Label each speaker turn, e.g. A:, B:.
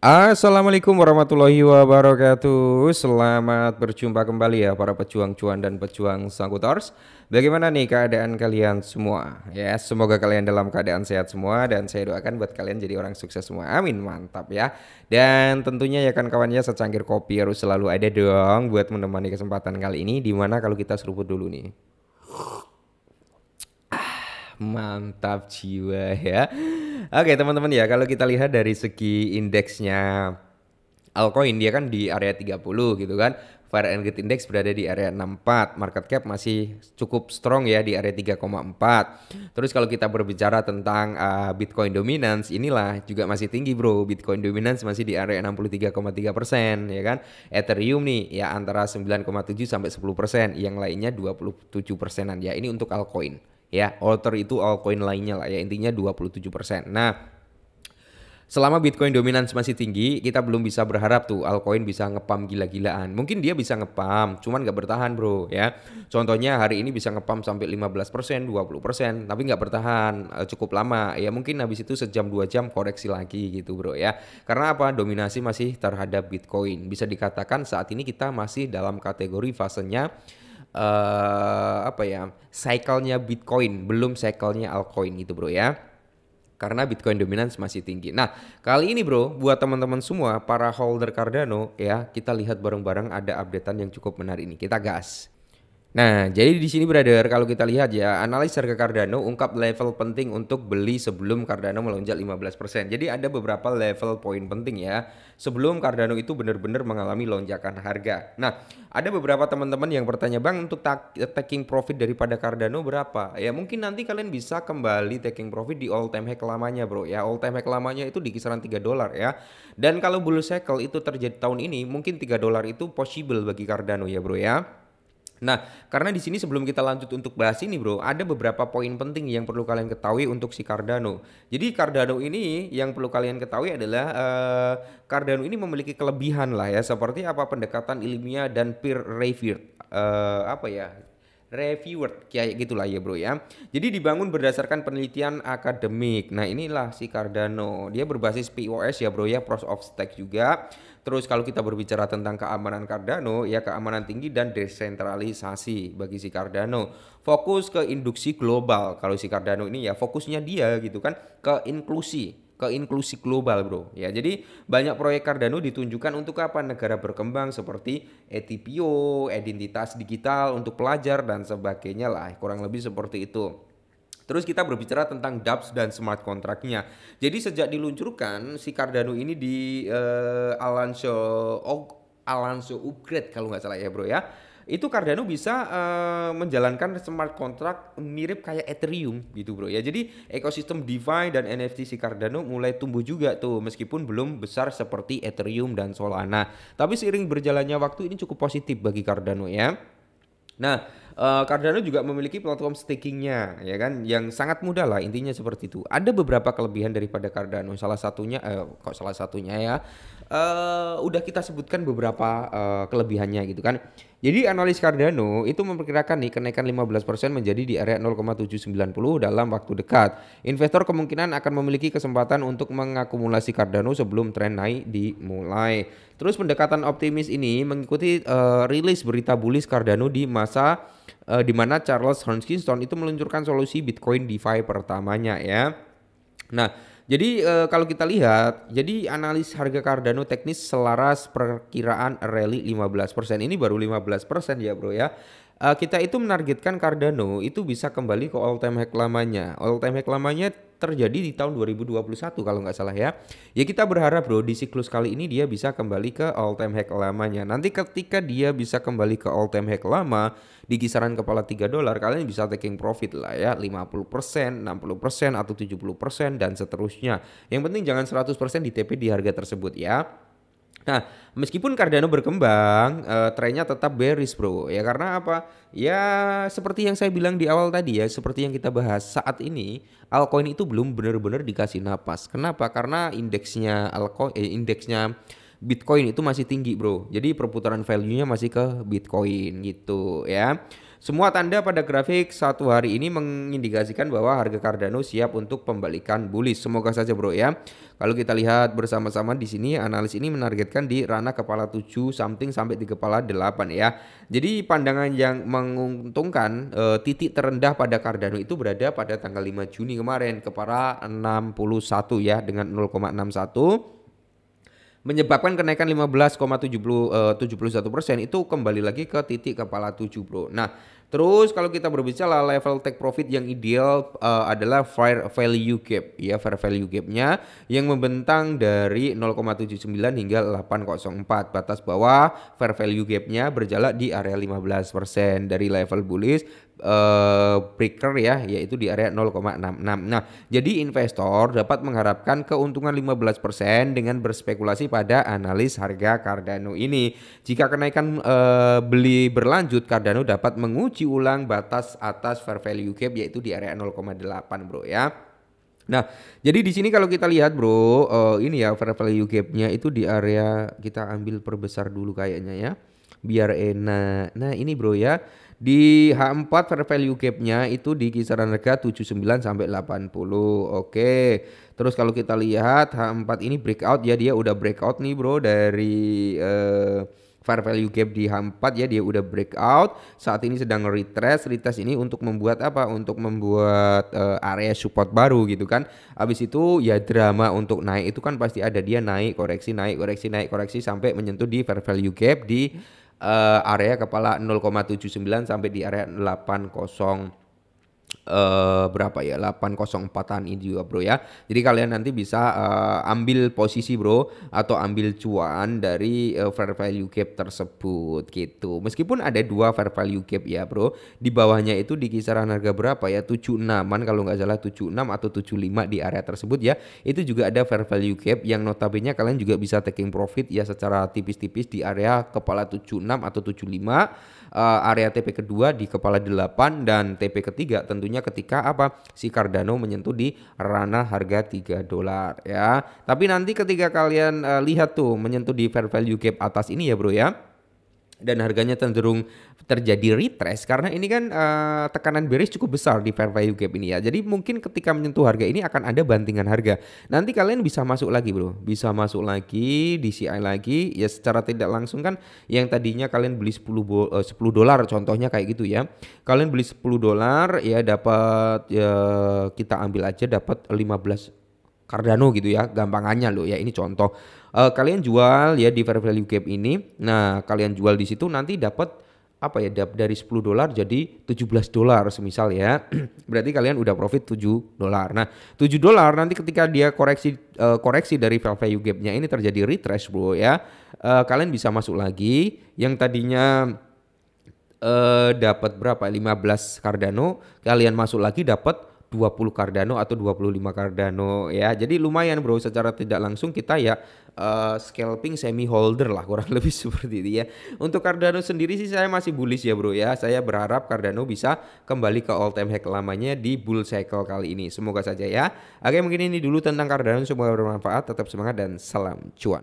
A: Assalamualaikum warahmatullahi wabarakatuh. Selamat berjumpa kembali ya para pejuang cuan dan pejuang sangkutors. Bagaimana nih keadaan kalian semua? Ya, semoga kalian dalam keadaan sehat semua dan saya doakan buat kalian jadi orang sukses semua. Amin, mantap ya. Dan tentunya ya kan kawannya secangkir kopi harus selalu ada dong buat menemani kesempatan kali ini. Dimana kalau kita seruput dulu nih. Mantap jiwa ya. Oke teman-teman ya, kalau kita lihat dari segi indeksnya altcoin dia kan di area 30 gitu kan. Fire and Greed Index berada di area 64, market cap masih cukup strong ya di area 3,4. Terus kalau kita berbicara tentang Bitcoin dominance, inilah juga masih tinggi bro. Bitcoin dominance masih di area 63,3% ya kan. Ethereum nih ya antara 9,7 sampai 10%, yang lainnya 27%-an ya. Ini untuk altcoin. Ya, alter itu altcoin lainnya lah ya, intinya 27%. Nah, selama Bitcoin dominance masih tinggi, kita belum bisa berharap tuh altcoin bisa ngepam gila-gilaan. Mungkin dia bisa ngepam, cuman nggak bertahan bro ya. Contohnya hari ini bisa ngepam sampai 15%, 20%, tapi nggak bertahan cukup lama. Ya mungkin habis itu sejam 2 jam koreksi lagi gitu bro ya. Karena apa? Dominasi masih terhadap Bitcoin. Bisa dikatakan saat ini kita masih dalam kategori fasenya apa ya? Cycle-nya Bitcoin, belum cycle-nya altcoin gitu bro ya, karena Bitcoin dominance masih tinggi. Nah, kali ini bro, buat teman-teman semua para holder Cardano ya, kita lihat bareng-bareng ada updatean yang cukup menarik ini. Kita gas. Nah, jadi di sini brother, kalau kita lihat ya, analis harga Cardano ungkap level penting untuk beli sebelum Cardano melonjak 15%. Jadi ada beberapa level poin penting ya, sebelum Cardano itu benar-benar mengalami lonjakan harga. Nah, ada beberapa teman-teman yang bertanya, "Bang, untuk taking profit daripada Cardano berapa?" Ya, mungkin nanti kalian bisa kembali taking profit di all time high lamanya, bro. Ya, all time high lamanya itu di kisaran $3 ya. Dan kalau bull cycle itu terjadi tahun ini, mungkin $3 itu possible bagi Cardano ya, bro ya. Nah, karena di sini sebelum kita lanjut untuk bahas ini, bro, ada beberapa poin penting yang perlu kalian ketahui untuk si Cardano. Jadi Cardano ini yang perlu kalian ketahui adalah Cardano ini memiliki kelebihan lah ya, seperti apa pendekatan ilmiah dan peer reviewed, apa ya? Reviewed kayak gitulah ya bro ya. Jadi dibangun berdasarkan penelitian akademik. Nah inilah si Cardano. Dia berbasis POS ya bro ya, Proof of Stake juga. Terus kalau kita berbicara tentang keamanan Cardano, ya keamanan tinggi dan desentralisasi bagi si Cardano. Fokus ke induksi global. Kalau si Cardano ini ya fokusnya dia gitu kan ke inklusi global bro ya. Jadi banyak proyek Cardano ditunjukkan untuk apa, negara berkembang seperti ETPO, identitas digital untuk pelajar dan sebagainya lah, kurang lebih seperti itu. Terus kita berbicara tentang dApps dan smart contract-nya. Jadi sejak diluncurkan si Cardano ini di Alonso upgrade kalau nggak salah ya bro ya. Itu Cardano bisa menjalankan smart contract mirip kayak Ethereum gitu bro ya. Jadi ekosistem DeFi dan NFT si Cardano mulai tumbuh juga tuh, meskipun belum besar seperti Ethereum dan Solana. Tapi seiring berjalannya waktu ini cukup positif bagi Cardano ya. Nah, Cardano juga memiliki platform stakingnya, ya kan, yang sangat mudah lah, intinya seperti itu. Ada beberapa kelebihan daripada Cardano. Salah satunya, kok salah satunya ya, udah kita sebutkan beberapa kelebihannya gitu kan. Jadi analis Cardano itu memperkirakan nih kenaikan 15% menjadi di area 0,790 dalam waktu dekat. Investor kemungkinan akan memiliki kesempatan untuk mengakumulasi Cardano sebelum tren naik dimulai. Terus pendekatan optimis ini mengikuti rilis berita bullish Cardano di masa di mana Charles Hoskinson itu meluncurkan solusi Bitcoin DeFi pertamanya ya. Nah, jadi kalau kita lihat, jadi analis harga Cardano teknis selaras perkiraan rally 15%. Ini baru 15% ya, Bro ya. Kita itu menargetkan Cardano itu bisa kembali ke all time high lamanya. All time high lamanya terjadi di tahun 2021 kalau nggak salah ya. Ya kita berharap bro di siklus kali ini dia bisa kembali ke all time high lamanya. Nanti ketika dia bisa kembali ke all time high lama di kisaran kepala $3, kalian bisa taking profit lah ya, 50%, 60% atau 70% dan seterusnya. Yang penting jangan 100% di TP di harga tersebut ya. Nah, meskipun Cardano berkembang, trennya tetap bearish bro. Ya karena apa? Ya seperti yang saya bilang di awal tadi ya, seperti yang kita bahas saat ini, altcoin itu belum benar-benar dikasih napas. Kenapa? Karena indeksnya Bitcoin itu masih tinggi bro. Jadi perputaran value-nya masih ke Bitcoin gitu ya. Semua tanda pada grafik satu hari ini mengindikasikan bahwa harga Cardano siap untuk pembalikan bullish. Semoga saja bro ya. Kalau kita lihat bersama-sama di sini, analis ini menargetkan di ranah kepala 7 something sampai di kepala 8 ya. Jadi pandangan yang menguntungkan, titik terendah pada Cardano itu berada pada tanggal 5 Juni kemarin kepala 61 ya dengan 0,61, menyebabkan kenaikan 15,71% itu kembali lagi ke titik kepala 7 bro. Nah terus kalau kita berbicara level take profit yang ideal, adalah fair value gap ya, fair value gapnya yang membentang dari 0,79 hingga 804. Batas bawah fair value gapnya berjalan di area 15% dari level bullish, breaker ya, yaitu di area 0,66. Nah, jadi investor dapat mengharapkan keuntungan 15% dengan berspekulasi pada analis harga Cardano ini. Jika kenaikan beli berlanjut, Cardano dapat menguji ulang batas atas fair value gap yaitu di area 0,8 bro ya. Nah, jadi di sini kalau kita lihat bro, ini ya fair value gapnya itu di area, kita ambil perbesar dulu kayaknya ya, biar enak. Nah ini bro ya, di H4 fair value gapnya itu di kisaran harga 79 sampai 80. Oke. Terus kalau kita lihat H4 ini breakout ya, dia udah breakout nih bro dari fair value gap di H4 ya, dia udah breakout. Saat ini sedang retest ini untuk membuat apa? Untuk membuat area support baru gitu kan. Habis itu ya drama untuk naik itu kan pasti ada, dia naik koreksi sampai menyentuh di fair value gap di area kepala 0,79 sampai di area 80 berapa ya, 804an ini juga bro ya. Jadi kalian nanti bisa ambil posisi bro atau ambil cuan dari fair value gap tersebut gitu. Meskipun ada dua fair value gap ya bro, di bawahnya itu di kisaran harga berapa ya, 76an kalau nggak salah, 76 atau 75 di area tersebut ya. Itu juga ada fair value gap yang notabene kalian juga bisa taking profit ya secara tipis-tipis di area kepala 76 atau 75, area TP kedua di kepala 8 dan TP ketiga tentunya ketika apa, si Cardano menyentuh di ranah harga $3 ya. Tapi nanti ketika kalian lihat tuh menyentuh di fair value gap atas ini ya bro ya, dan harganya cenderung terjadi retrace karena ini kan tekanan bearish cukup besar di fair value gap ini ya. Jadi mungkin ketika menyentuh harga ini akan ada bantingan harga. Nanti kalian bisa masuk lagi bro, bisa masuk lagi di CI lagi ya, secara tidak langsung kan yang tadinya kalian beli $10 contohnya kayak gitu ya. Kalian beli $10 ya dapat ya, kita ambil aja dapat 15 Cardano gitu ya, gampangannya loh ya, ini contoh. Kalian jual ya di fair value gap ini. Nah, kalian jual di situ nanti dapat apa ya, dari $10 jadi $17 semisal ya. Berarti kalian udah profit $7. Nah, $7 nanti ketika dia koreksi dari fair value gapnya ini terjadi retrace bro ya. Kalian bisa masuk lagi yang tadinya dapat berapa? 15 Cardano, kalian masuk lagi dapat 20 Cardano atau 25 Cardano ya. Jadi lumayan bro, secara tidak langsung kita ya scalping semi holder lah kurang lebih seperti itu ya. Untuk Cardano sendiri sih saya masih bullish ya bro ya. Saya berharap Cardano bisa kembali ke all time high lamanya di bull cycle kali ini. Semoga saja ya. Oke, mungkin ini dulu tentang Cardano, semoga bermanfaat. Tetap semangat dan salam cuan.